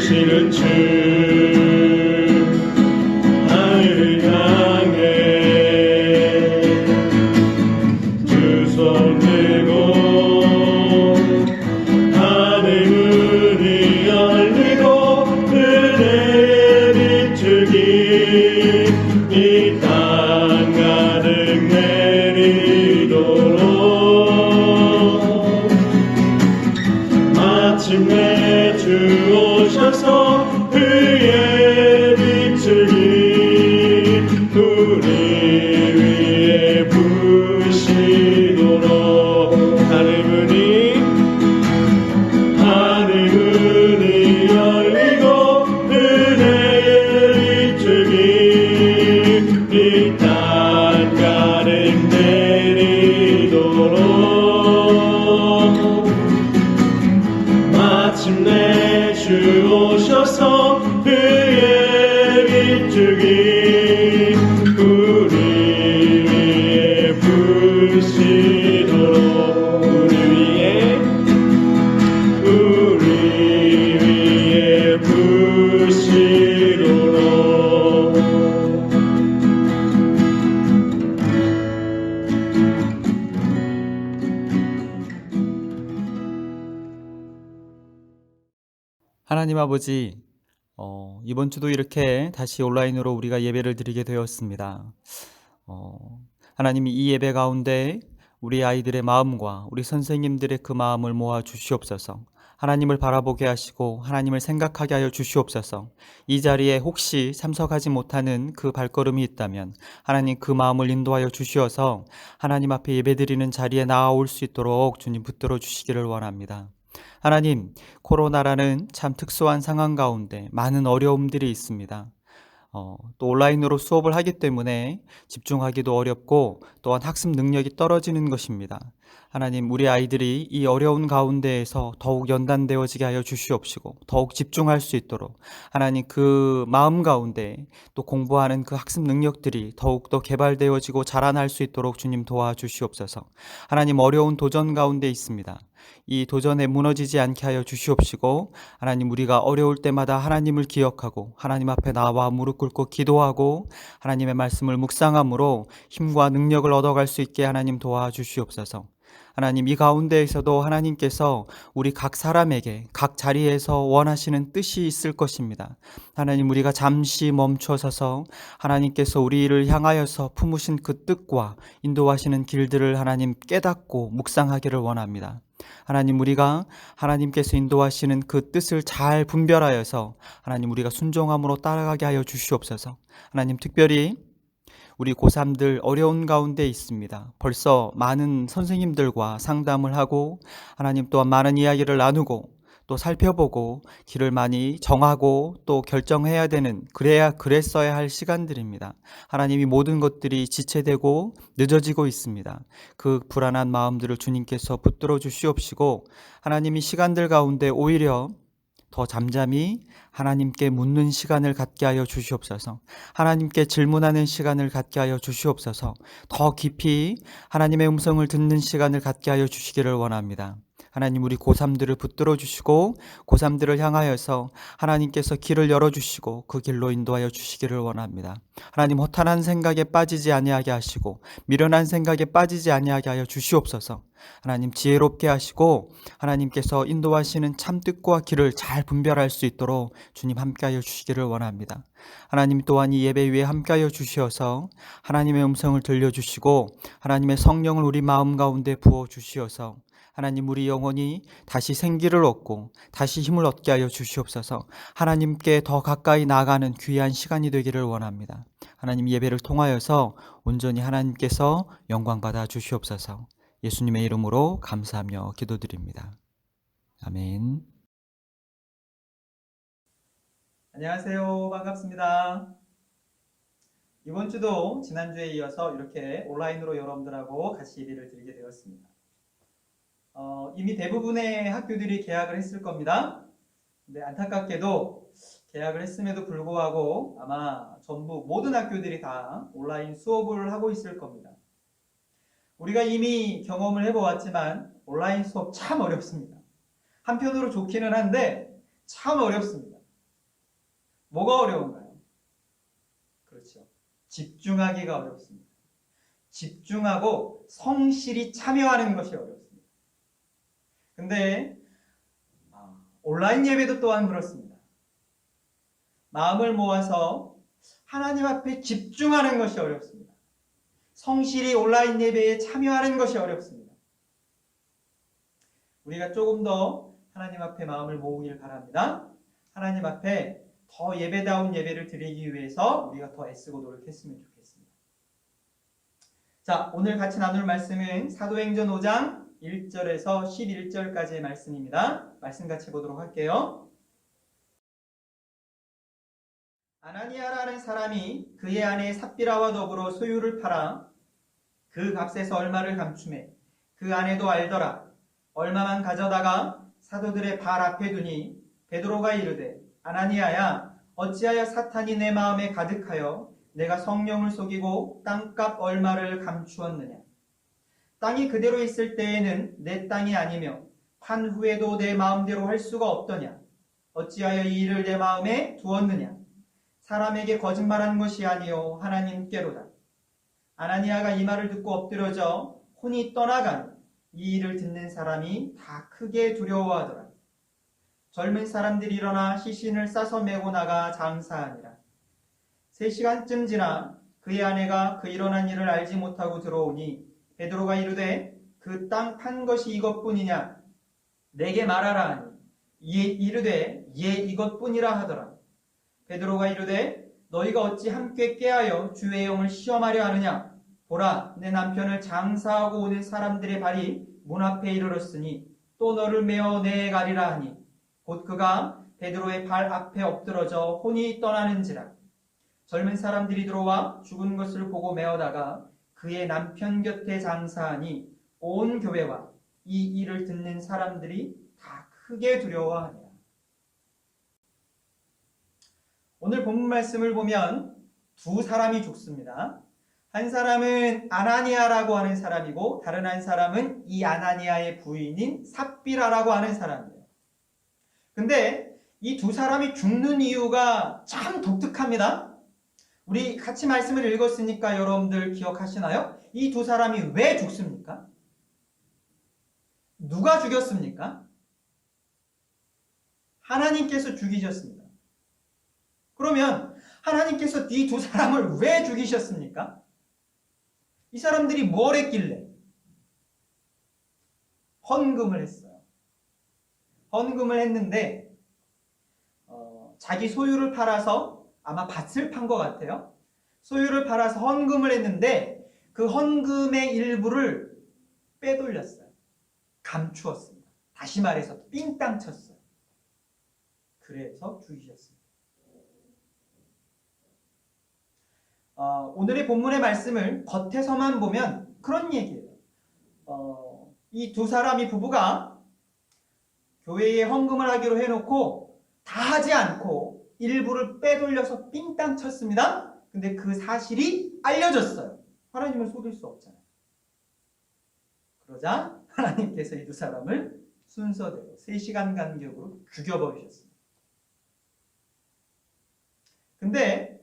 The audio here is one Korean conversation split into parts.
주시는 주 하늘을 향해 두 손 들고 하늘 문이 열리고 은혜의 비추기 이 땅 가득 내리도록 마침내 주 오셔서 그의 빛을 우리 위에 부으시도록 하늘 문이 열리고 은혜의 비추기 이 땅 가득 내리도록 마침내 주 오셔서 그의 비추기 우리 위에 부으시도록 우리 위에 부으시도록 하나님 아버지, 이번 주도 이렇게 다시 온라인으로 우리가 예배를 드리게 되었습니다. 하나님, 이 예배 가운데 우리 아이들의 마음과 우리 선생님들의 그 마음을 모아 주시옵소서. 하나님을 바라보게 하시고 하나님을 생각하게 하여 주시옵소서. 이 자리에 혹시 참석하지 못하는 그 발걸음이 있다면 하나님 그 마음을 인도하여 주시어서 하나님 앞에 예배드리는 자리에 나아올 수 있도록 주님 붙들어 주시기를 원합니다. 하나님, 코로나라는 참 특수한 상황 가운데 많은 어려움들이 있습니다. 또 온라인으로 수업을 하기 때문에 집중하기도 어렵고 또한 학습 능력이 떨어지는 것입니다. 하나님, 우리 아이들이 이 어려운 가운데에서 더욱 연단되어지게 하여 주시옵시고 더욱 집중할 수 있도록 하나님 그 마음 가운데 또 공부하는 그 학습 능력들이 더욱더 개발되어지고 자라날 수 있도록 주님 도와주시옵소서. 하나님, 어려운 도전 가운데 있습니다. 이 도전에 무너지지 않게 하여 주시옵시고 하나님, 우리가 어려울 때마다 하나님을 기억하고 하나님 앞에 나와 무릎 꿇고 기도하고 하나님의 말씀을 묵상함으로 힘과 능력을 얻어갈 수 있게 하나님 도와주시옵소서. 하나님, 이 가운데에서도 하나님께서 우리 각 사람에게 각 자리에서 원하시는 뜻이 있을 것입니다. 하나님, 우리가 잠시 멈춰서서 하나님께서 우리를 향하여서 품으신 그 뜻과 인도하시는 길들을 하나님 깨닫고 묵상하기를 원합니다. 하나님, 우리가 하나님께서 인도하시는 그 뜻을 잘 분별하여서 하나님 우리가 순종함으로 따라가게 하여 주시옵소서. 하나님, 특별히 우리 고3들 어려운 가운데 있습니다. 벌써 많은 선생님들과 상담을 하고 하나님 또한 많은 이야기를 나누고 또 살펴보고 길을 많이 정하고 또 결정해야 되는, 그랬어야 할 시간들입니다. 하나님이 모든 것들이 지체되고 늦어지고 있습니다. 그 불안한 마음들을 주님께서 붙들어 주시옵시고 하나님이 시간들 가운데 오히려 더 잠잠히 하나님께 묻는 시간을 갖게 하여 주시옵소서. 하나님께 질문하는 시간을 갖게 하여 주시옵소서. 더 깊이 하나님의 음성을 듣는 시간을 갖게 하여 주시기를 원합니다. 하나님, 우리 고3들을 붙들어 주시고 고3들을 향하여서 하나님께서 길을 열어주시고 그 길로 인도하여 주시기를 원합니다. 하나님, 허탄한 생각에 빠지지 아니하게 하시고 미련한 생각에 빠지지 아니하게 하여 주시옵소서. 하나님, 지혜롭게 하시고 하나님께서 인도하시는 참뜻과 길을 잘 분별할 수 있도록 주님 함께하여 주시기를 원합니다. 하나님 또한 이 예배 위에 함께하여 주시어서 하나님의 음성을 들려주시고 하나님의 성령을 우리 마음 가운데 부어주시어서 하나님, 우리 영혼이 다시 생기를 얻고 다시 힘을 얻게 하여 주시옵소서. 하나님께 더 가까이 나아가는 귀한 시간이 되기를 원합니다. 하나님, 예배를 통하여서 온전히 하나님께서 영광 받아 주시옵소서. 예수님의 이름으로 감사하며 기도드립니다. 아멘. 안녕하세요. 반갑습니다. 이번 주도 지난주에 이어서 이렇게 온라인으로 여러분들하고 같이 예배를 드리게 되었습니다. 이미 대부분의 학교들이 개학을 했을 겁니다. 근데 안타깝게도 개학을 했음에도 불구하고 아마 전부 모든 학교들이 다 온라인 수업을 하고 있을 겁니다. 우리가 이미 경험을 해보았지만 온라인 수업 참 어렵습니다. 한편으로 좋기는 한데 참 어렵습니다. 뭐가 어려운가요? 그렇죠. 집중하기가 어렵습니다. 집중하고 성실히 참여하는 것이 어렵습니다. 근데 온라인 예배도 또한 그렇습니다. 마음을 모아서 하나님 앞에 집중하는 것이 어렵습니다. 성실히 온라인 예배에 참여하는 것이 어렵습니다. 우리가 조금 더 하나님 앞에 마음을 모으길 바랍니다. 하나님 앞에 더 예배다운 예배를 드리기 위해서 우리가 더 애쓰고 노력했으면 좋겠습니다. 자, 오늘 같이 나눌 말씀은 사도행전 5장 1절에서 11절까지의 말씀입니다. 말씀 같이 보도록 할게요. 아나니아라는 사람이 그의 아내 삽비라와 더불어 소유를 팔아 그 값에서 얼마를 감추매 그 아내도 알더라. 얼마만 가져다가 사도들의 발 앞에 두니 베드로가 이르되 아나니아야 어찌하여 사탄이 내 마음에 가득하여 내가 성령을 속이고 땅값 얼마를 감추었느냐. 땅이 그대로 있을 때에는 내 땅이 아니며 판 후에도 내 마음대로 할 수가 없더냐. 어찌하여 이 일을 내 마음에 두었느냐. 사람에게 거짓말한 것이 아니요 하나님께로다. 아나니아가 이 말을 듣고 엎드려져 혼이 떠나가니 이 일을 듣는 사람이 다 크게 두려워하더라. 젊은 사람들이 일어나 시신을 싸서 메고 나가 장사하니라. 3시간쯤 지나 그의 아내가 그 일어난 일을 알지 못하고 들어오니 베드로가 이르되 그 땅 판 것이 이것뿐이냐 내게 말하라 하니 이르되 예 이것뿐이라 하더라. 베드로가 이르되 너희가 어찌 함께 깨하여 주의 영을 시험하려 하느냐. 보라 내 남편을 장사하고 오는 사람들의 발이 문 앞에 이르렀으니 또 너를 메어 내에 가리라 하니 곧 그가 베드로의 발 앞에 엎드러져 혼이 떠나는지라. 젊은 사람들이 들어와 죽은 것을 보고 메어다가 그의 남편 곁에 장사하니 온 교회와 이 일을 듣는 사람들이 다 크게 두려워하니라. 오늘 본문 말씀을 보면 두 사람이 죽습니다. 한 사람은 아나니아라고 하는 사람이고 다른 한 사람은 이 아나니아의 부인인 삽비라라고 하는 사람이에요. 근데 이 두 사람이 죽는 이유가 참 독특합니다. 우리 같이 말씀을 읽었으니까 여러분들 기억하시나요? 이 두 사람이 왜 죽습니까? 누가 죽였습니까? 하나님께서 죽이셨습니다. 그러면 하나님께서 이 두 사람을 왜 죽이셨습니까? 이 사람들이 뭘 했길래? 헌금을 했어요. 헌금을 했는데 자기 소유를 팔아서 아마 밭을 판 것 같아요. 소유를 팔아서 헌금을 했는데 그 헌금의 일부를 빼돌렸어요. 감추었습니다. 다시 말해서 삥땅 쳤어요. 그래서 죽이셨습니다. 오늘의 본문의 말씀을 겉에서만 보면 그런 얘기예요. 이 두 사람이 부부가 교회에 헌금을 하기로 해놓고 다 하지 않고 일부를 빼돌려서 삥땅 쳤습니다. 근데 그 사실이 알려졌어요. 하나님을 속일 수 없잖아요. 그러자 하나님께서 이 두 사람을 순서대로 3시간 간격으로 죽여버리셨습니다. 근데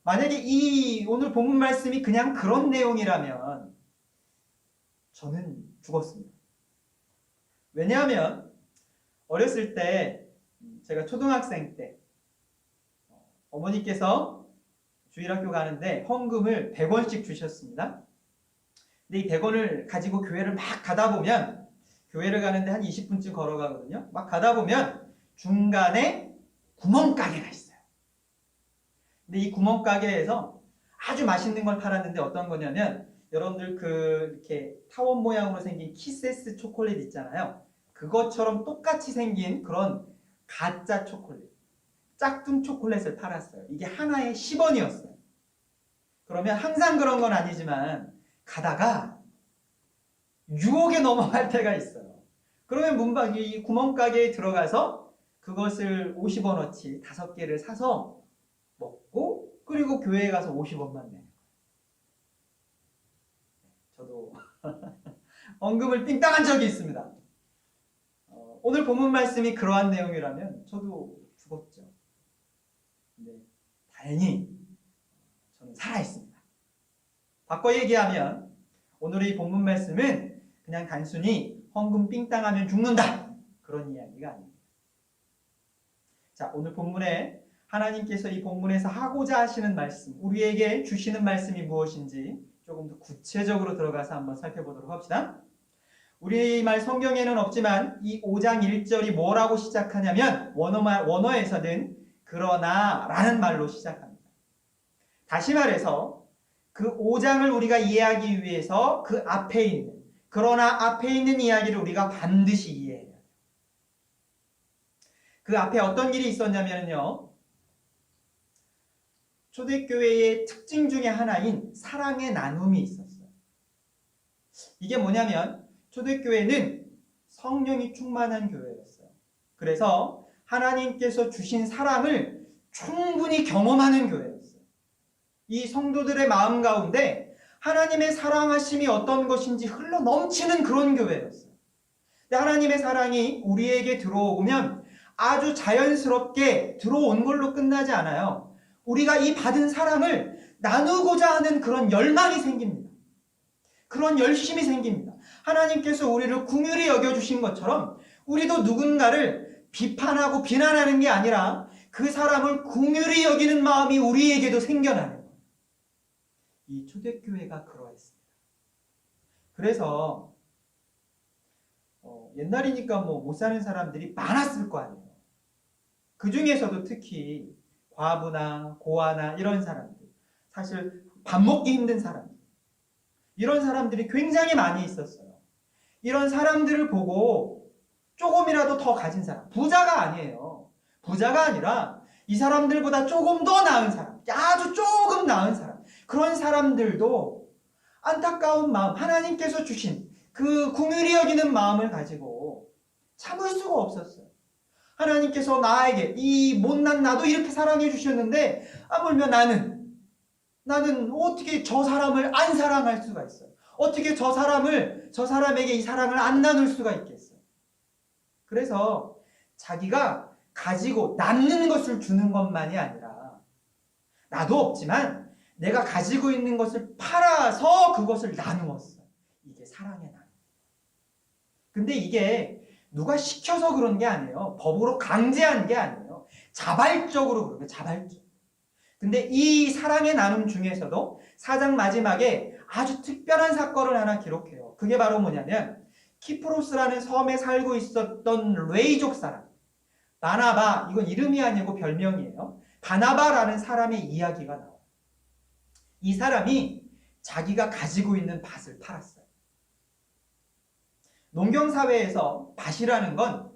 만약에 이 오늘 본문 말씀이 그냥 그런 내용이라면 저는 죽었습니다. 왜냐하면 어렸을 때 제가 초등학생 때 어머니께서 주일학교 가는데 헌금을 100원씩 주셨습니다. 근데 이 100원을 가지고 교회를 막 가다 보면 교회를 가는데 한 20분쯤 걸어가거든요. 막 가다 보면 중간에 구멍가게가 있어요. 근데 이 구멍가게에서 아주 맛있는 걸 팔았는데 어떤 거냐면 여러분들 이렇게 타원 모양으로 생긴 키세스 초콜릿 있잖아요. 그것처럼 똑같이 생긴 그런 가짜 초콜릿, 짝퉁 초콜릿을 팔았어요. 이게 하나에 10원이었어요. 그러면 항상 그런 건 아니지만 가다가 유혹에 넘어갈 때가 있어요. 그러면 문밖 이 구멍가게에 들어가서 그것을 50원어치 5개를 사서 먹고 그리고 교회에 가서 50원만 내요. 저도 헌금을 삥땅한 적이 있습니다. 오늘 본문 말씀이 그러한 내용이라면 저도 죽었죠. 다행히 저는 살아있습니다. 바꿔 얘기하면 오늘의 이 본문 말씀은 그냥 단순히 헌금 삥땅하면 죽는다 그런 이야기가 아닙니다. 자, 오늘 본문에 하나님께서 이 본문에서 하고자 하시는 말씀, 우리에게 주시는 말씀이 무엇인지 조금 더 구체적으로 들어가서 한번 살펴보도록 합시다. 우리말 성경에는 없지만 이 5장 1절이 뭐라고 시작하냐면 원어에서는 그러나 라는 말로 시작합니다. 다시 말해서 그 5장을 우리가 이해하기 위해서 그 앞에 있는, 그러나 앞에 있는 이야기를 우리가 반드시 이해해야 돼요. 그 앞에 어떤 일이 있었냐면요, 초대교회의 특징 중에 하나인 사랑의 나눔이 있었어요. 이게 뭐냐면 초대교회는 성령이 충만한 교회였어요. 그래서 하나님께서 주신 사랑을 충분히 경험하는 교회였어요. 이 성도들의 마음 가운데 하나님의 사랑하심이 어떤 것인지 흘러 넘치는 그런 교회였어요. 근데 하나님의 사랑이 우리에게 들어오면 아주 자연스럽게 들어온 걸로 끝나지 않아요. 우리가 이 받은 사랑을 나누고자 하는 그런 열망이 생깁니다. 그런 열심이 생깁니다. 하나님께서 우리를 긍휼히 여겨주신 것처럼 우리도 누군가를 비판하고 비난하는 게 아니라 그 사람을 긍휼히 여기는 마음이 우리에게도 생겨나는 거예요. 이 초대교회가 그러했습니다. 그래서 옛날이니까 못 사는 사람들이 많았을 거 아니에요. 그 중에서도 특히 과부나 고아나 이런 사람들, 사실 밥 먹기 힘든 사람들, 이런 사람들이 굉장히 많이 있었어요. 이런 사람들을 보고 조금이라도 더 가진 사람, 부자가 아니에요. 부자가 아니라 이 사람들보다 조금 더 나은 사람, 아주 조금 나은 사람, 그런 사람들도 안타까운 마음, 하나님께서 주신 그 긍휼히 여기는 마음을 가지고 참을 수가 없었어요. 하나님께서 나에게 이 못난 나도 이렇게 사랑해 주셨는데 하물며 나는 어떻게 저 사람을 안 사랑할 수가 있어요? 어떻게 저 사람에게 이 사랑을 안 나눌 수가 있겠어요? 그래서 자기가 가지고 남는 것을 주는 것만이 아니라 나도 없지만 내가 가지고 있는 것을 팔아서 그것을 나누었어요. 이게 사랑의 나눔. 근데 이게 누가 시켜서 그런 게 아니에요. 법으로 강제한 게 아니에요. 자발적으로 그런 거예요. 자발적. 근데 이 사랑의 나눔 중에서도 4장 마지막에 아주 특별한 사건을 하나 기록해요. 그게 바로 뭐냐면 키프로스라는 섬에 살고 있었던 레이족 사람, 바나바, 이건 이름이 아니고 별명이에요. 바나바라는 사람의 이야기가 나와요. 이 사람이 자기가 가지고 있는 밭을 팔았어요. 농경사회에서 밭이라는 건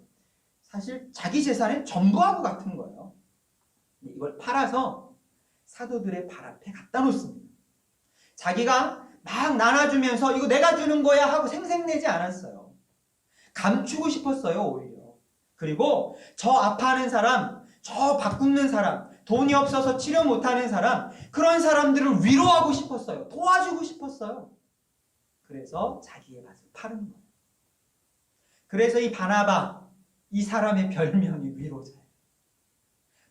사실 자기 재산의 전부하고 같은 거예요. 이걸 팔아서 사도들의 발 앞에 갖다 놓습니다. 자기가 막 나눠주면서 이거 내가 주는 거야 하고 생색내지 않았어요. 감추고 싶었어요, 오히려. 그리고 저 아파하는 사람, 저 밥 굶는 사람, 돈이 없어서 치료 못하는 사람, 그런 사람들을 위로하고 싶었어요. 도와주고 싶었어요. 그래서 자기의 밭을 파는 거예요. 그래서 이 바나바, 이 사람의 별명이 위로자예요.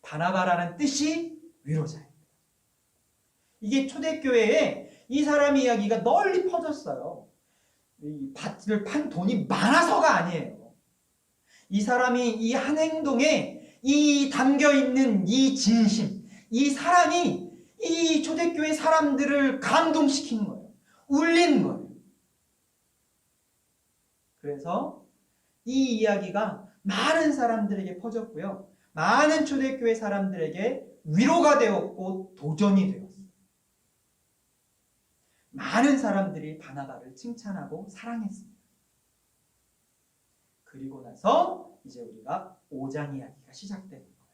바나바라는 뜻이 위로자입니다. 이게 초대교회에 이 사람의 이야기가 널리 퍼졌어요. 이 밭을 판 돈이 많아서가 아니에요. 이 사람이 이 한 행동에 이 담겨있는 이 진심, 이 사랑이 이 초대교회 사람들을 감동시키는 거예요. 울리는 거예요. 그래서 이 이야기가 많은 사람들에게 퍼졌고요. 많은 초대교회 사람들에게 위로가 되었고 도전이 되었어요. 많은 사람들이 바나바를 칭찬하고 사랑했습니다. 그리고 나서 이제 우리가 5장 이야기가 시작되는 거예요.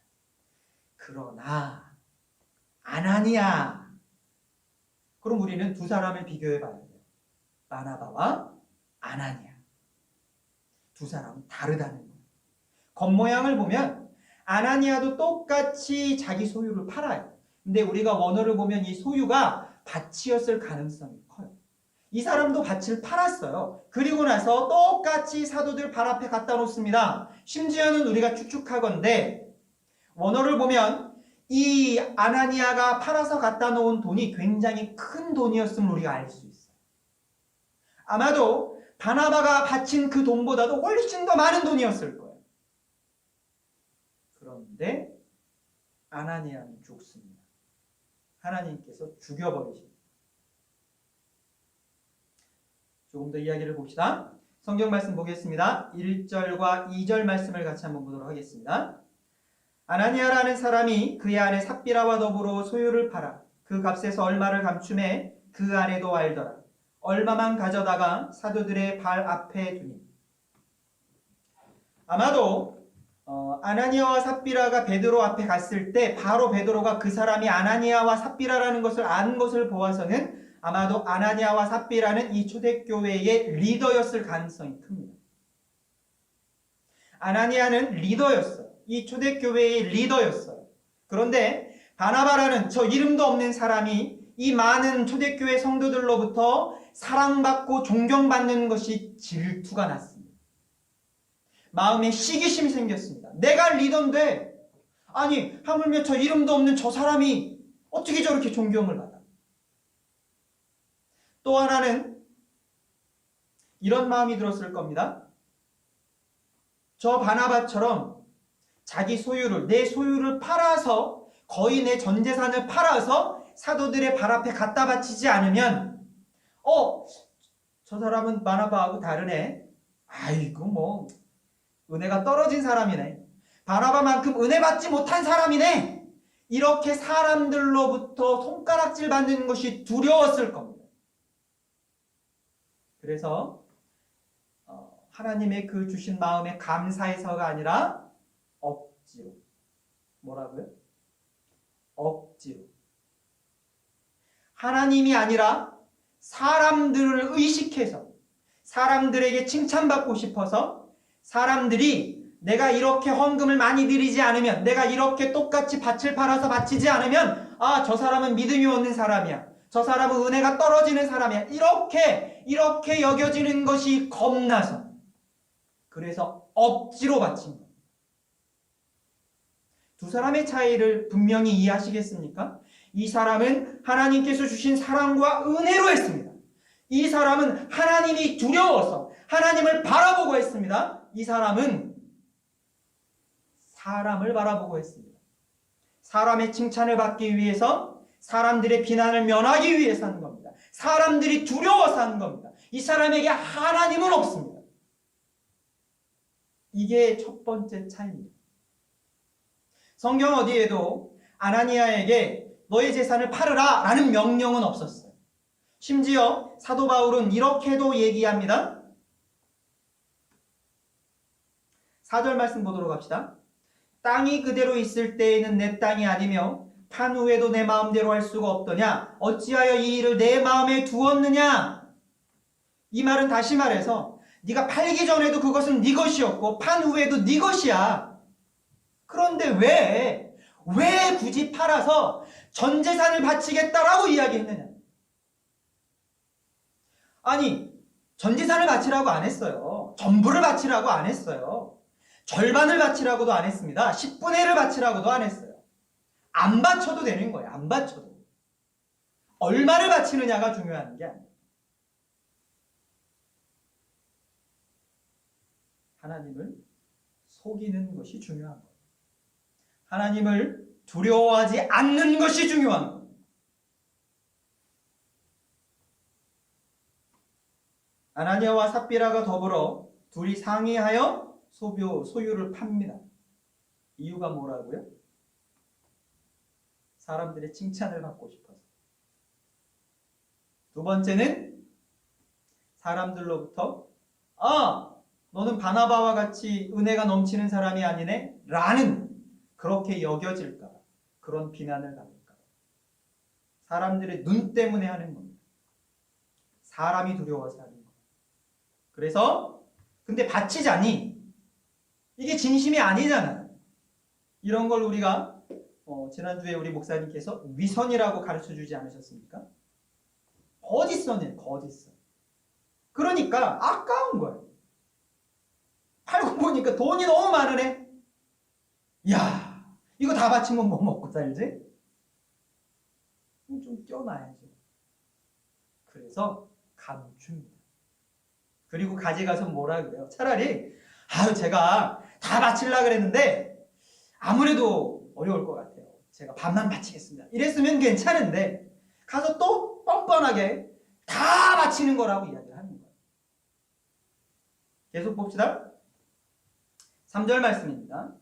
그러나 아나니아. 그럼 우리는 두 사람을 비교해 봐야 돼요. 바나바와 아나니아. 두 사람은 다르다는 거예요. 겉모양을 보면 아나니아도 똑같이 자기 소유를 팔아요. 근데 우리가 원어를 보면 이 소유가 밭이었을 가능성이 커요. 이 사람도 밭을 팔았어요. 그리고 나서 똑같이 사도들 발 앞에 갖다 놓습니다. 심지어는 우리가 추측하건대 원어를 보면 이 아나니아가 팔아서 갖다 놓은 돈이 굉장히 큰 돈이었음을 우리가 알 수 있어요. 아마도 바나바가 바친 그 돈보다도 훨씬 더 많은 돈이었을 거예요. 그런데 아나니아는 죽습니다. 하나님께서 죽여버리십니다. 조금 더 이야기를 봅시다. 성경 말씀 보겠습니다. 1절과 2절 말씀을 같이 한번 보도록 하겠습니다. 아나니아라는 사람이 그의 아내 삽비라와 더불어 소유를 팔아 그 값에서 얼마를 감춤해 그 아내도 알더라. 얼마만 가져다가 사도들의 발 앞에 두니. 아마도 아나니아와 삽비라가 베드로 앞에 갔을 때 바로 베드로가 그 사람이 아나니아와 삽비라라는 것을 안 것을 보아서는 아마도 아나니아와 삽비라는 이 초대교회의 리더였을 가능성이 큽니다. 아나니아는 리더였어요. 이 초대교회의 리더였어요. 그런데 바나바라는 저 이름도 없는 사람이 이 많은 초대교회 성도들로부터 사랑받고 존경받는 것이 질투가 났습니다. 마음에 시기심이 생겼습니다. 내가 리더인데 아니 하물며 저 이름도 없는 저 사람이 어떻게 저렇게 존경을 받아? 또 하나는 이런 마음이 들었을 겁니다. 저 바나바처럼 자기 소유를, 내 소유를 팔아서 거의 내 전 재산을 팔아서 사도들의 발 앞에 갖다 바치지 않으면 저 사람은 바나바하고 다르네. 아이고 뭐 은혜가 떨어진 사람이네. 바나바만큼 은혜 받지 못한 사람이네. 이렇게 사람들로부터 손가락질 받는 것이 두려웠을 겁니다. 그래서 하나님의 그 주신 마음에 감사해서가 아니라 억지로. 뭐라고요? 억지로. 하나님이 아니라 사람들을 의식해서 사람들에게 칭찬받고 싶어서 사람들이 내가 이렇게 헌금을 많이 드리지 않으면 내가 이렇게 똑같이 밭을 팔아서 바치지 않으면 저 사람은 믿음이 없는 사람이야. 저 사람은 은혜가 떨어지는 사람이야. 이렇게 여겨지는 것이 겁나서 그래서 억지로 바친 거예요. 두 사람의 차이를 분명히 이해하시겠습니까? 이 사람은 하나님께서 주신 사랑과 은혜로 했습니다. 이 사람은 하나님이 두려워서 하나님을 바라보고 했습니다. 이 사람은 사람을 바라보고 했습니다. 사람의 칭찬을 받기 위해서 사람들의 비난을 면하기 위해서 하는 겁니다. 사람들이 두려워서 하는 겁니다. 이 사람에게 하나님은 없습니다. 이게 첫 번째 차이입니다. 성경 어디에도 아나니아에게 너의 재산을 팔으라 라는 명령은 없었어요. 심지어 사도 바울은 이렇게도 얘기합니다. 4절 말씀 보도록 합시다. 땅이 그대로 있을 때에는 내 땅이 아니며 판 후에도 내 마음대로 할 수가 없더냐? 어찌하여 이 일을 내 마음에 두었느냐? 이 말은 다시 말해서 네가 팔기 전에도 그것은 네 것이었고 판 후에도 네 것이야. 그런데 왜 굳이 팔아서 전 재산을 바치겠다라고 이야기했느냐? 아니 전 재산을 바치라고 안 했어요. 전부를 바치라고 안 했어요. 절반을 바치라고도 안 했습니다. 10분의 1을 바치라고도 안 했어요. 안 바쳐도 되는 거예요. 안 바쳐도. 얼마를 바치느냐가 중요한 게 아니에요. 하나님을 속이는 것이 중요한 거예요. 하나님을 두려워하지 않는 것이 중요한 거예요. 아나니아와 삽비라가 더불어 둘이 상의하여 소유를 팝니다. 이유가 뭐라고요? 사람들의 칭찬을 받고 싶어서. 두 번째는 사람들로부터 너는 바나바와 같이 은혜가 넘치는 사람이 아니네 라는 그렇게 여겨질까 봐 그런 비난을 받을까 봐 사람들의 눈 때문에 하는 겁니다. 사람이 두려워서 하는 거예요. 그래서 근데 바치자니 이게 진심이 아니잖아요. 이런 걸 우리가 지난주에 우리 목사님께서 위선이라고 가르쳐주지 않으셨습니까? 거짓선이에요. 거짓선. 그러니까 아까운 거예요. 팔고 보니까 돈이 너무 많으네. 야, 이거 다 바치면 뭐 먹고 살지? 좀 껴놔야죠. 그래서 감춥니다. 그리고 가져가서 뭐라 그래요? 차라리 아유 제가 다 바치려고 그랬는데 아무래도 어려울 것 같아요. 제가 반만 바치겠습니다. 이랬으면 괜찮은데 가서 또 뻔뻔하게 다 바치는 거라고 이야기를 하는 거예요. 계속 봅시다. 3절 말씀입니다.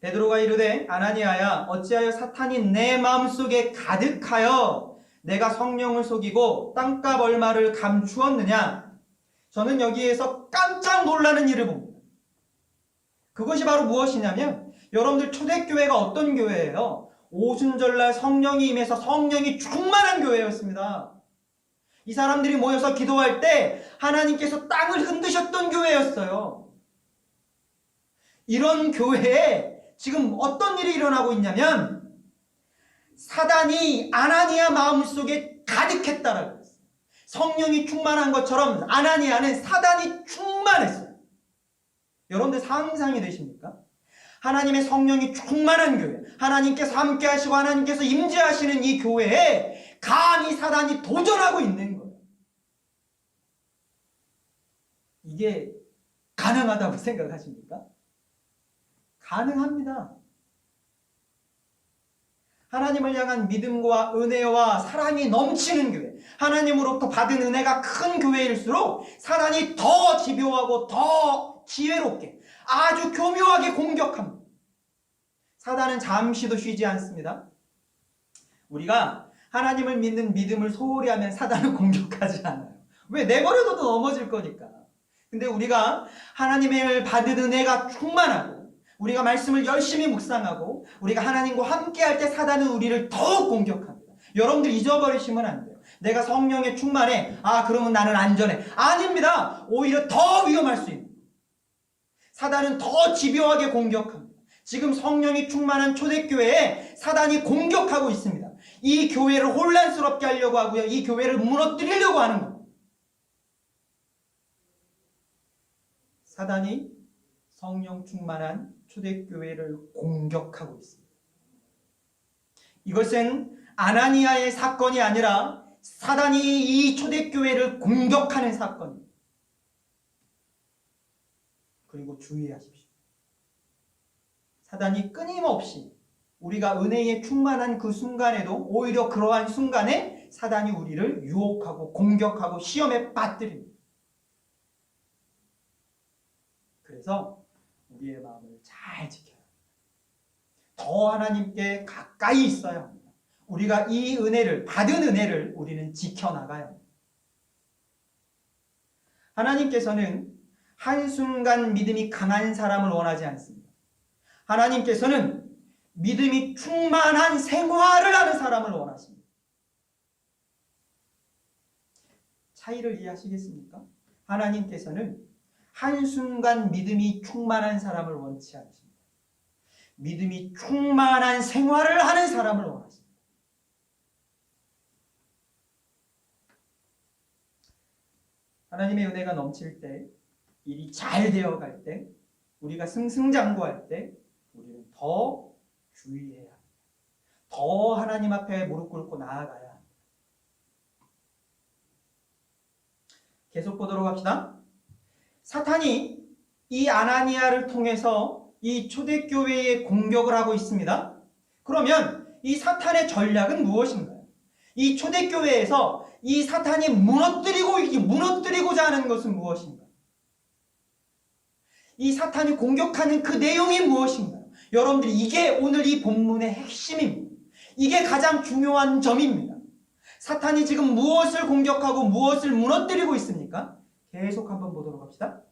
베드로가 이르되 아나니아야 어찌하여 사탄이 내 마음속에 가득하여 내가 성령을 속이고 땅값 얼마를 감추었느냐. 저는 여기에서 깜짝 놀라는 일을 봅니다. 그것이 바로 무엇이냐면 여러분들 초대교회가 어떤 교회예요? 오순절날 성령이 임해서 성령이 충만한 교회였습니다. 이 사람들이 모여서 기도할 때 하나님께서 땅을 흔드셨던 교회였어요. 이런 교회에 지금 어떤 일이 일어나고 있냐면 사단이 아나니아 마음속에 가득했다라고 했어요. 성령이 충만한 것처럼 아나니아는 사단이 충만했어요. 여러분들 상상이 되십니까? 하나님의 성령이 충만한 교회, 하나님께서 함께 하시고 하나님께서 임재하시는 이 교회에 감히 사단이 도전하고 있는 거예요. 이게 가능하다고 생각하십니까? 가능합니다. 하나님을 향한 믿음과 은혜와 사랑이 넘치는 교회, 하나님으로부터 받은 은혜가 큰 교회일수록 사단이 더 집요하고 더 지혜롭게 아주 교묘하게 공격합니다. 사단은 잠시도 쉬지 않습니다. 우리가 하나님을 믿는 믿음을 소홀히 하면 사단은 공격하지 않아요. 왜? 내버려둬도 넘어질 거니까. 근데 우리가 하나님을 받은 은혜가 충만하고 우리가 말씀을 열심히 묵상하고 우리가 하나님과 함께 할 때 사단은 우리를 더욱 공격합니다. 여러분들 잊어버리시면 안 돼요. 내가 성령에 충만해. 그러면 나는 안전해. 아닙니다. 오히려 더 위험할 수 있는. 사단은 더 집요하게 공격합니다. 지금 성령이 충만한 초대교회에 사단이 공격하고 있습니다. 이 교회를 혼란스럽게 하려고 하고요. 이 교회를 무너뜨리려고 하는 겁니다. 사단이 성령 충만한 초대교회를 공격하고 있습니다. 이것은 아나니아의 사건이 아니라 사단이 이 초대교회를 공격하는 사건입니다. 그리고 주의하십시오. 사단이 끊임없이 우리가 은혜에 충만한 그 순간에도 오히려 그러한 순간에 사단이 우리를 유혹하고 공격하고 시험에 빠뜨립니다. 그래서 우리의 마음을 잘 지켜야 합니다. 더 하나님께 가까이 있어야 합니다. 우리가 이 은혜를, 받은 은혜를 우리는 지켜나가야 합니다. 하나님께서는 한순간 믿음이 강한 사람을 원하지 않습니다. 하나님께서는 믿음이 충만한 생활을 하는 사람을 원하십니다. 차이를 이해하시겠습니까? 하나님께서는 한순간 믿음이 충만한 사람을 원치 않으십니다. 믿음이 충만한 생활을 하는 사람을 원하십니다. 하나님의 은혜가 넘칠 때, 일이 잘 되어갈 때, 우리가 승승장구할 때 우리는 더 주의해야 합니다. 더 하나님 앞에 무릎 꿇고 나아가야 합니다. 계속 보도록 합시다. 사탄이 이 아나니아를 통해서 이 초대교회에 공격을 하고 있습니다. 그러면 이 사탄의 전략은 무엇인가요? 이 초대교회에서 이 사탄이 무너뜨리고자 하는 것은 무엇인가요? 이 사탄이 공격하는 그 내용이 무엇인가요? 여러분들이 이게 오늘 이 본문의 핵심입니다. 이게 가장 중요한 점입니다. 사탄이 지금 무엇을 공격하고 무엇을 무너뜨리고 있습니까? 계속 한번 보도록 합시다.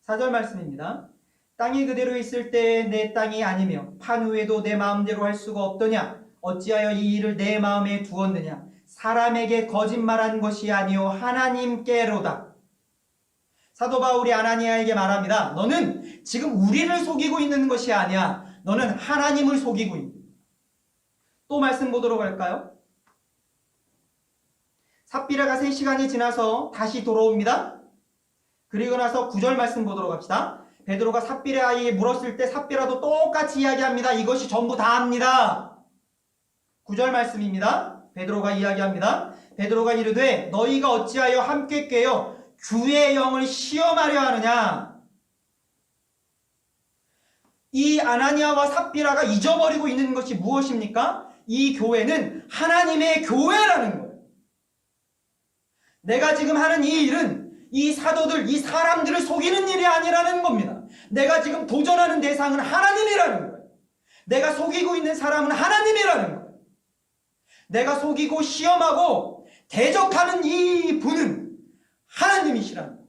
4절 말씀입니다. 땅이 그대로 있을 때 내 땅이 아니며 판 후에도 내 마음대로 할 수가 없더냐? 어찌하여 이 일을 내 마음에 두었느냐? 사람에게 거짓말한 것이 아니요 하나님께로다. 사도 바울이 아나니아에게 말합니다. 너는 지금 우리를 속이고 있는 것이 아니야. 너는 하나님을 속이고 있는. 또 말씀 보도록 할까요? 삽비라가 3시간이 지나서 다시 돌아옵니다. 그리고 나서 9절 말씀 보도록 합시다. 베드로가 삽비라에게 물었을 때 삽비라도 똑같이 이야기합니다. 이것이 전부 다합니다. 9절 말씀입니다. 베드로가 이야기합니다. 베드로가 이르되 너희가 어찌하여 함께 꾀어 주의 영을 시험하려 하느냐. 이 아나니아와 삽비라가 잊어버리고 있는 것이 무엇입니까? 이 교회는 하나님의 교회라는 거예요. 내가 지금 하는 이 일은 이 사도들, 이 사람들을 속이는 일이 아니라는 겁니다. 내가 지금 도전하는 대상은 하나님이라는 거예요. 내가 속이고 있는 사람은 하나님이라는 거예요. 내가 속이고 시험하고 대적하는 이 분은 하나님이시라는 거예요.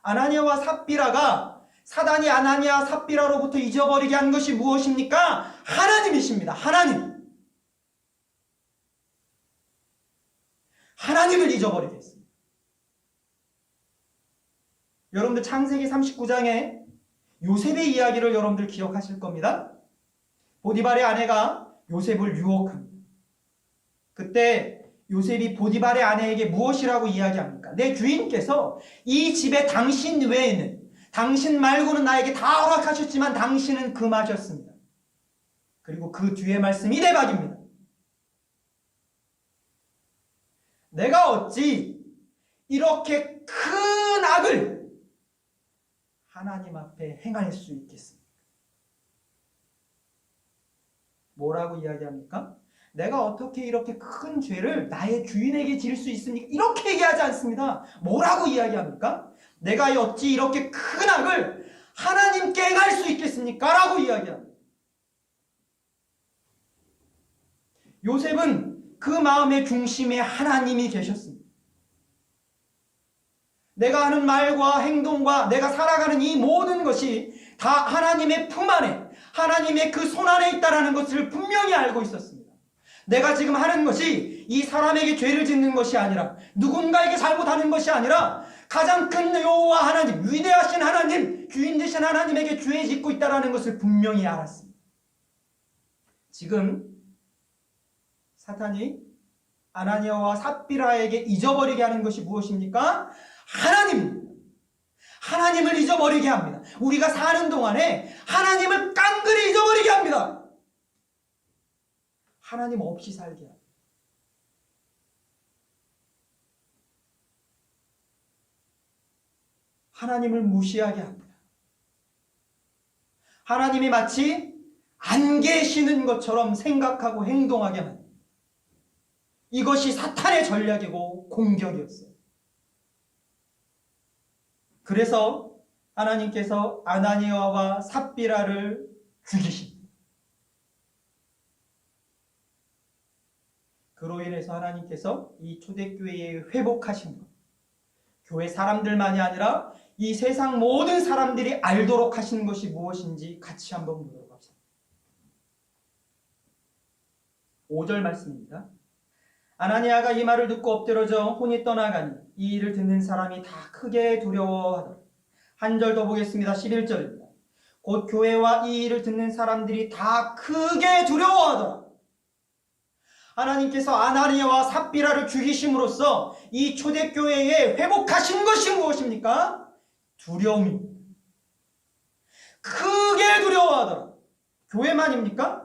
아나니아와 삽비라가 사단이 아나니아 삽비라로부터 잊어버리게 한 것이 무엇입니까? 하나님이십니다. 하나님을 잊어버리게 했습니다. 여러분들 창세기 39장에 요셉의 이야기를 여러분들 기억하실 겁니다. 보디발의 아내가 요셉을 유혹합니다. 그때 요셉이 보디발의 아내에게 무엇이라고 이야기합니까? 내 주인께서 이 집에 당신 외에는, 당신 말고는 나에게 다 허락하셨지만 당신은 금하셨습니다. 그리고 그 뒤에 말씀이 대박입니다. 내가 어찌 이렇게 큰 악을 하나님 앞에 행할 수 있겠습니까? 뭐라고 이야기합니까? 내가 어떻게 이렇게 큰 죄를 나의 주인에게 지을 수 있습니까? 이렇게 얘기하지 않습니다. 뭐라고 이야기합니까? 내가 어찌 이렇게 큰 악을 하나님께 행할 수 있겠습니까? 라고 이야기합니다. 요셉은 그 마음의 중심에 하나님이 계셨습니다. 내가 하는 말과 행동과 내가 살아가는 이 모든 것이 다 하나님의 품 안에, 하나님의 그 손 안에 있다는 것을 분명히 알고 있었습니다. 내가 지금 하는 것이 이 사람에게 죄를 짓는 것이 아니라, 누군가에게 잘못하는 것이 아니라 가장 큰 여호와 하나님, 위대하신 하나님, 주인 되신 하나님에게 죄 짓고 있다는 것을 분명히 알았습니다. 지금 사탄이 아나니아와 삽비라에게 잊어버리게 하는 것이 무엇입니까? 하나님입니다. 하나님을 잊어버리게 합니다. 우리가 사는 동안에 하나님을 깡그리 잊어버리게 합니다. 하나님 없이 살게 합니다. 하나님을 무시하게 합니다. 하나님이 마치 안 계시는 것처럼 생각하고 행동하게 합니다. 이것이 사탄의 전략이고 공격이었어요. 그래서 하나님께서 아나니아와 삽비라를 죽이십니다. 그로 인해서 하나님께서 이 초대교회에 회복하신 것, 교회 사람들만이 아니라 이 세상 모든 사람들이 알도록 하신 것이 무엇인지 같이 한번 보도록 합시다. 5절 말씀입니다. 아나니아가 이 말을 듣고 엎드러져 혼이 떠나가니 이 일을 듣는 사람이 다 크게 두려워하더라. 한 절 더 보겠습니다. 11절입니다. 곧 교회와 이 일을 듣는 사람들이 다 크게 두려워하더라. 하나님께서 아나니아와 삽비라를 죽이심으로써 이 초대교회에 회복하신 것이 무엇입니까? 두려움입니다. 크게 두려워하더라. 교회만입니까?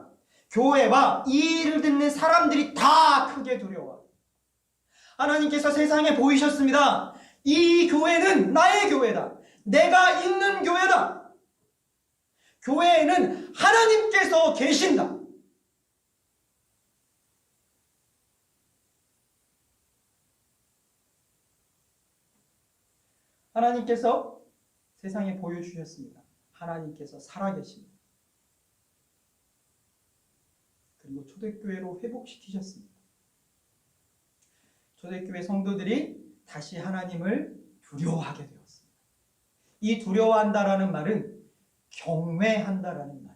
교회와 이 일을 듣는 사람들이 다 크게 두려워하더라. 하나님께서 세상에 보이셨습니다. 이 교회는 나의 교회다. 내가 있는 교회다. 교회에는 하나님께서 계신다. 하나님께서 세상에 보여주셨습니다. 하나님께서 살아계십니다. 그리고 초대교회로 회복시키셨습니다. 초대교회 성도들이 다시 하나님을 두려워하게 되었습니다. 이 두려워한다라는 말은 경외한다라는 말입니다.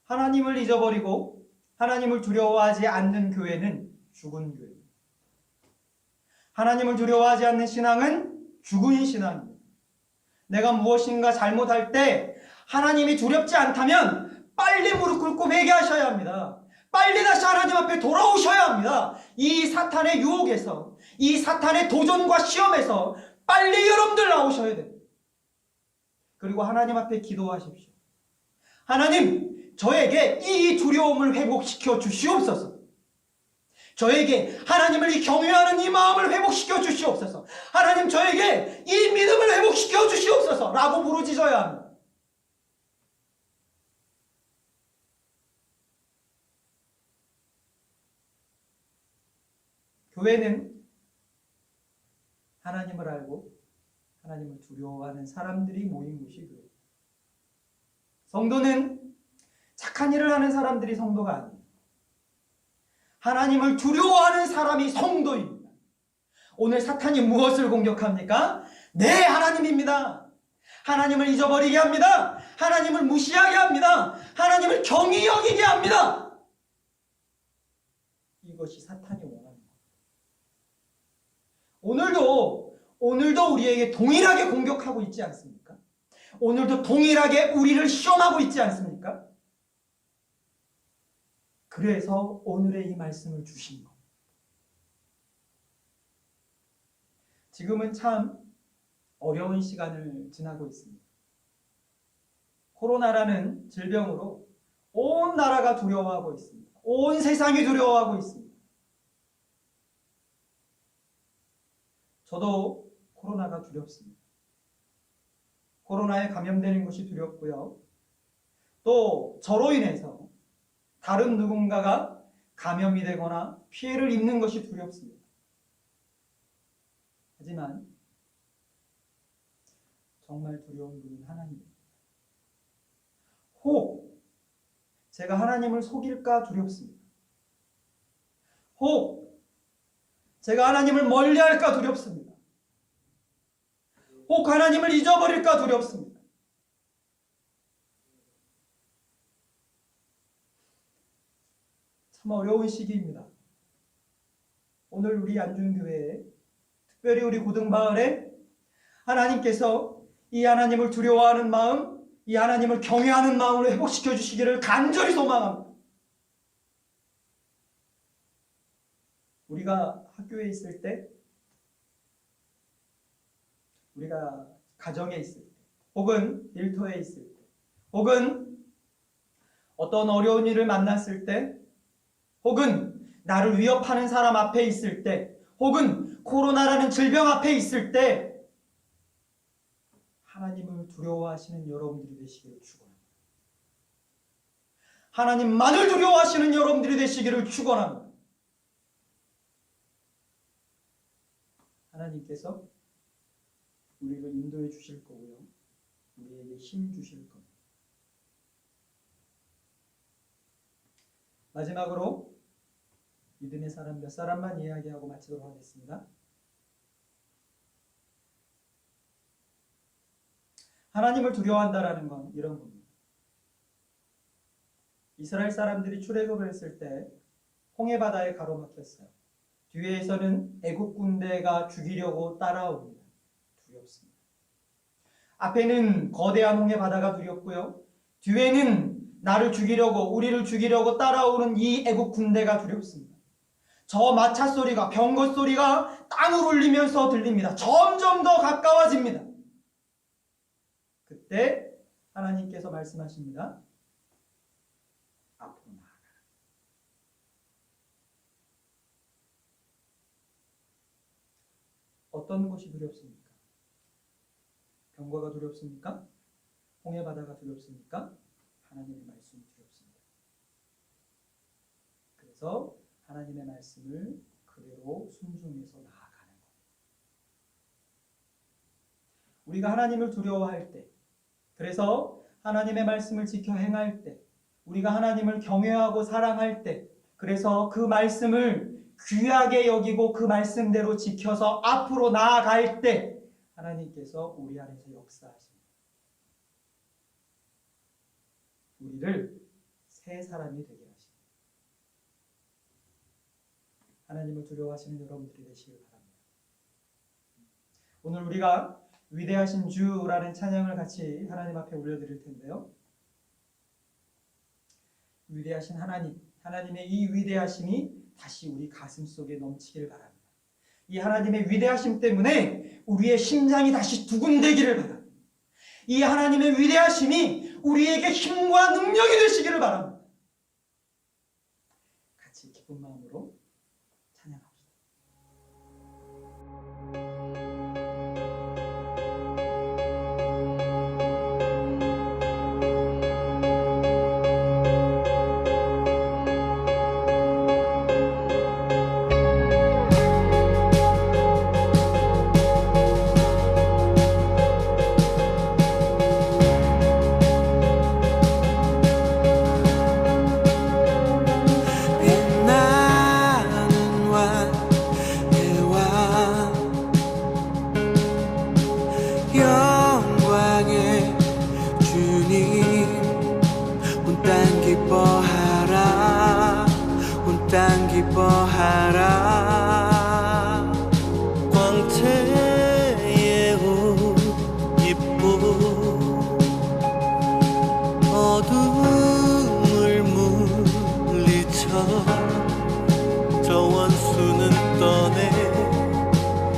하나님을 잊어버리고 하나님을 두려워하지 않는 교회는 죽은 교회입니다. 하나님을 두려워하지 않는 신앙은 죽은 신앙입니다. 내가 무엇인가 잘못할 때 하나님이 두렵지 않다면 빨리 무릎 꿇고 회개하셔야 합니다. 빨리 다시 하나님 앞에 돌아오셔야 합니다. 이 사탄의 유혹에서, 이 사탄의 도전과 시험에서 빨리 여러분들 나오셔야 됩니다. 그리고 하나님 앞에 기도하십시오. 하나님, 저에게 이 두려움을 회복시켜 주시옵소서. 저에게 하나님을 이 경외하는 이 마음을 회복시켜 주시옵소서. 하나님, 저에게 이 믿음을 회복시켜 주시옵소서 라고 부르짖어야 합니다. 교회는 하나님을 알고 하나님을 두려워하는 사람들이 모인 곳이 교회. 성도는 착한 일을 하는 사람들이 성도가 아닙니다. 하나님을 두려워하는 사람이 성도입니다. 오늘 사탄이 무엇을 공격합니까? 네, 하나님입니다. 하나님을 잊어버리게 합니다. 하나님을 무시하게 합니다. 하나님을 경히 여기게 합니다. 이것이 사탄이 원하는 겁니다. 오늘도 우리에게 동일하게 공격하고 있지 않습니까? 오늘도 동일하게 우리를 시험하고 있지 않습니까? 그래서 오늘의 이 말씀을 주신 겁니다. 지금은 참 어려운 시간을 지나고 있습니다. 코로나라는 질병으로 온 나라가 두려워하고 있습니다. 온 세상이 두려워하고 있습니다. 저도 코로나가 두렵습니다. 코로나에 감염되는 것이 두렵고요. 또 저로 인해서 다른 누군가가 감염이 되거나 피해를 입는 것이 두렵습니다. 하지만 정말 두려운 분은 하나님입니다. 혹 제가 하나님을 속일까 두렵습니다. 혹 제가 하나님을 멀리할까 두렵습니다. 혹 하나님을 잊어버릴까 두렵습니다. 참 어려운 시기입니다. 오늘 우리 안중교회에, 특별히 우리 고등마을에 하나님께서 이 하나님을 두려워하는 마음, 이 하나님을 경외하는 마음으로 회복시켜 주시기를 간절히 소망합니다. 우리가 학교에 있을 때, 우리가 가정에 있을 때, 혹은 일터에 있을 때, 혹은 어떤 어려운 일을 만났을 때, 혹은 나를 위협하는 사람 앞에 있을 때, 혹은 코로나라는 질병 앞에 있을 때 하나님을 두려워하시는 여러분들이 되시기를 축원합니다. 하나님만을 두려워하시는 여러분들이 되시기를 축원합니다. 하나님께서 우리를 인도해 주실 거고요. 우리에게 힘 주실 겁니다. 마지막으로 믿음의 사람 몇 사람만 이야기하고 마치도록 하겠습니다. 하나님을 두려워한다라는 건 이런 겁니다. 이스라엘 사람들이 출애굽을 했을 때 홍해바다에 가로막혔어요. 뒤에서는 애국 군대가 죽이려고 따라옵니다. 두렵습니다. 앞에는 거대한 홍해바다가 두렵고요. 뒤에는 나를 죽이려고, 우리를 죽이려고 따라오는 이 애국 군대가 두렵습니다. 저 마차 소리가, 병거 소리가 땅을 울리면서 들립니다. 점점 더 가까워집니다. 그때 하나님께서 말씀하십니다. 앞으로 나아가라. 어떤 것이 두렵습니까? 병거가 두렵습니까? 홍해바다가 두렵습니까? 하나님의 말씀이 두렵습니다. 그래서 하나님의 말씀을 그대로 순종해서 나아가는 것. 우리가 하나님을 두려워할 때, 그래서 하나님의 말씀을 지켜 행할 때, 우리가 하나님을 경외하고 사랑할 때, 그래서 그 말씀을 귀하게 여기고 그 말씀대로 지켜서 앞으로 나아갈 때 하나님께서 우리 안에서 역사하십니다. 우리를 새 사람이 되게 하십니다. 하나님을 두려워하시는 여러분들이 되시길 바랍니다. 오늘 우리가 위대하신 주라는 찬양을 같이 하나님 앞에 올려드릴 텐데요. 위대하신 하나님, 하나님의 이 위대하심이 다시 우리 가슴 속에 넘치길 바랍니다. 이 하나님의 위대하심 때문에 우리의 심장이 다시 두근대기를 바랍니다. 이 하나님의 위대하심이 우리에게 힘과 능력이 되시기를 바랍니다. 같이 기쁜 마음으로 찬양합시다. 영광의 주님 온 땅 기뻐하라 온 땅 기뻐하라 광채의 옷 입고 어둠을 물리쳐 저 원수는 떠내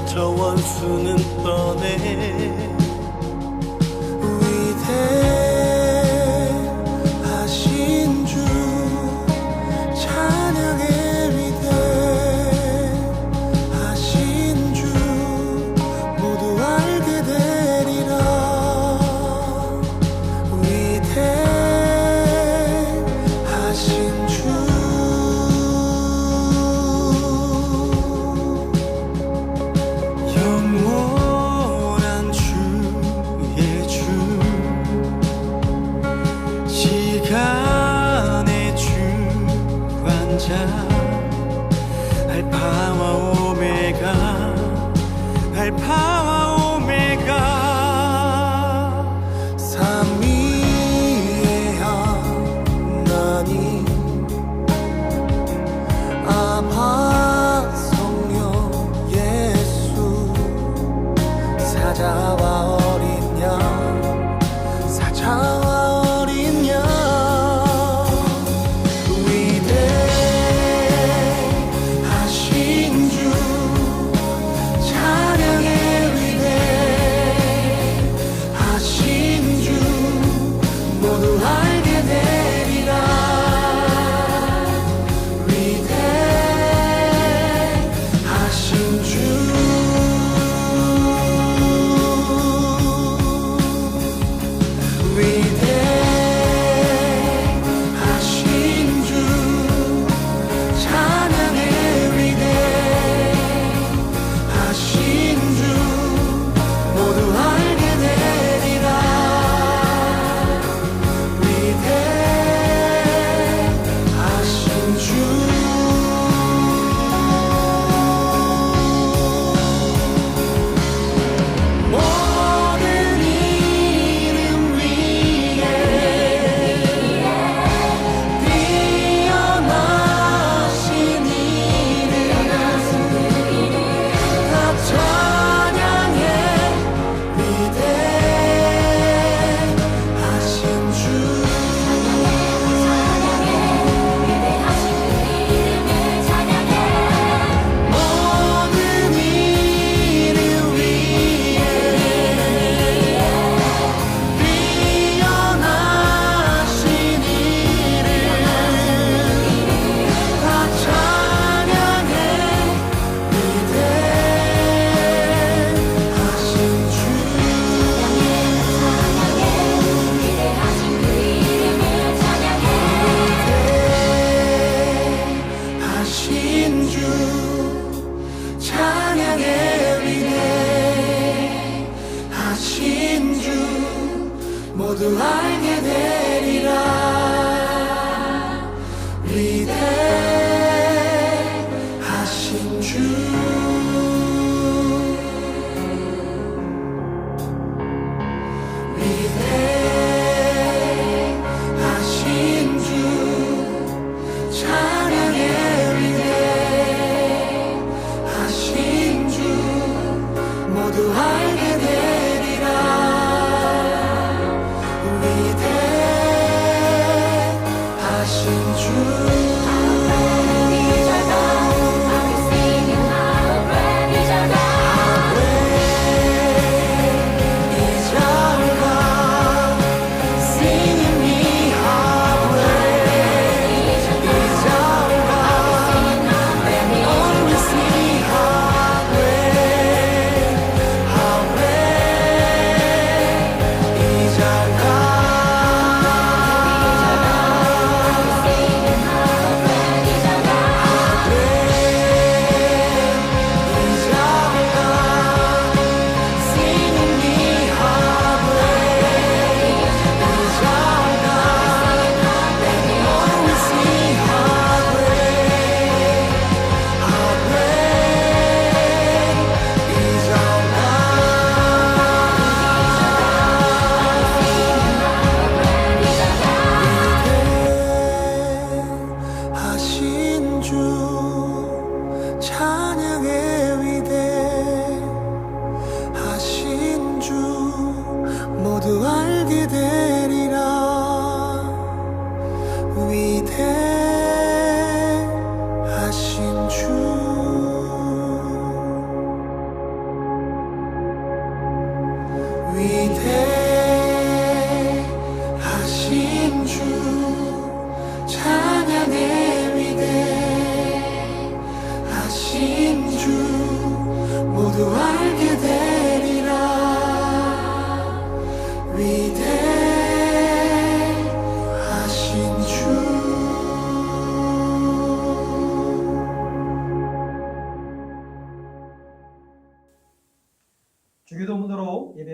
저 원수는 떠내 위대하신 주 찬양의 위대하신 주 모두 알게 되리라 위대하신 주 영원한 주의 주 시간의 주관자 알파와 오메가 알파와 오메가 삼위의 하나님 아바 성령 예수 사자와 어린 양 사자와 어린 양 위대하신 주 찬양의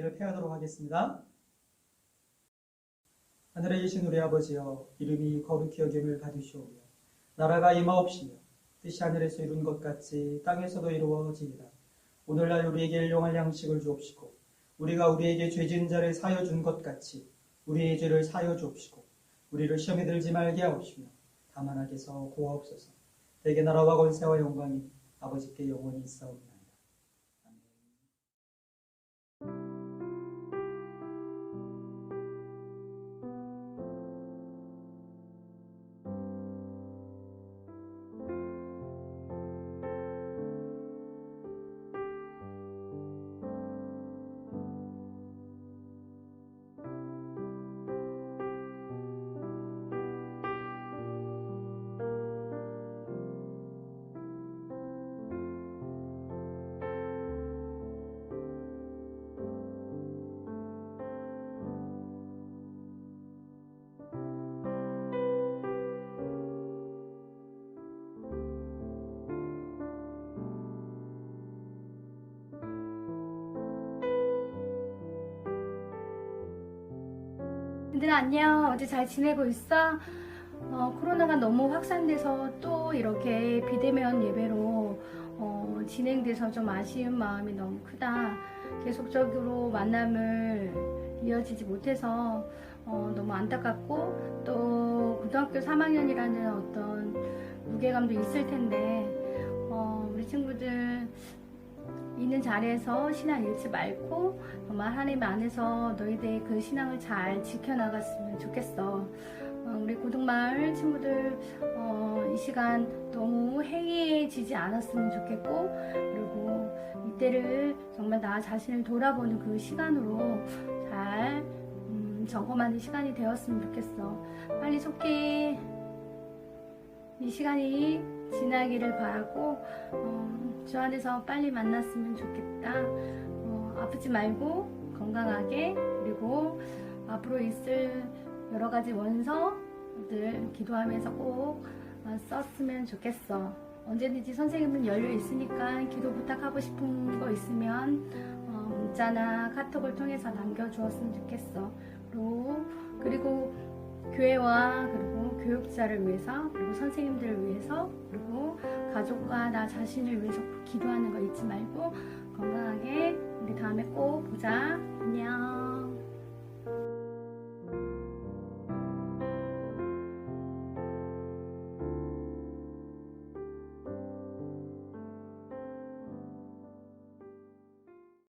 기도를 폐하도록 하겠습니다. 하늘에 계신 우리 아버지여, 이름이 거룩히 여김을 받으시오며 나라가 임하옵시며 뜻이 하늘에서 이룬 것 같이 땅에서도 이루어지이다. 오늘날 우리에게 일용할 양식을 주옵시고 우리가 우리에게 죄 지은 자를 사하여 준 것 같이 우리의 죄를 사하여 주옵시고 우리를 시험에 들지 말게 하옵시며 다만 악에서 구하옵소서. 대개 나라와 권세와 영광이 아버지께 영원히 있사옵나이다. 아멘. 얘들아 안녕. 어제 잘 지내고 있어? 코로나가 너무 확산돼서 또 이렇게 비대면 예배로 진행돼서 좀 아쉬운 마음이 너무 크다. 계속적으로 만남을 이어지지 못해서 너무 안타깝고 또 고등학교 3학년이라는 어떤 무게감도 있을 텐데 우리 친구들 있는 자리에서 신앙 잃지 말고 정말 하나님 안에서 너희들의 그 신앙을 잘 지켜나갔으면 좋겠어. 우리 고등마을 친구들 이 시간 너무 해이해지지 않았으면 좋겠고 그리고 이때를 정말 나 자신을 돌아보는 그 시간으로 잘 점검하는 시간이 되었으면 좋겠어. 빨리 속히 이 시간이 지나기를 바라고 주 안에서 빨리 만났으면 좋겠다. 아프지 말고 건강하게 그리고 앞으로 있을 여러 가지 원서들 기도하면서 꼭 썼으면 좋겠어. 언제든지 선생님은 열려 있으니까 기도 부탁하고 싶은 거 있으면 문자나 카톡을 통해서 남겨주었으면 좋겠어. 그리고 교회와 그리고 교육자를 위해서 그리고 선생님들을 위해서 그리고 가족과 나 자신을 위해서 기도하는 거 잊지 말고 건강하게 우리 다음에 꼭 보자. 안녕.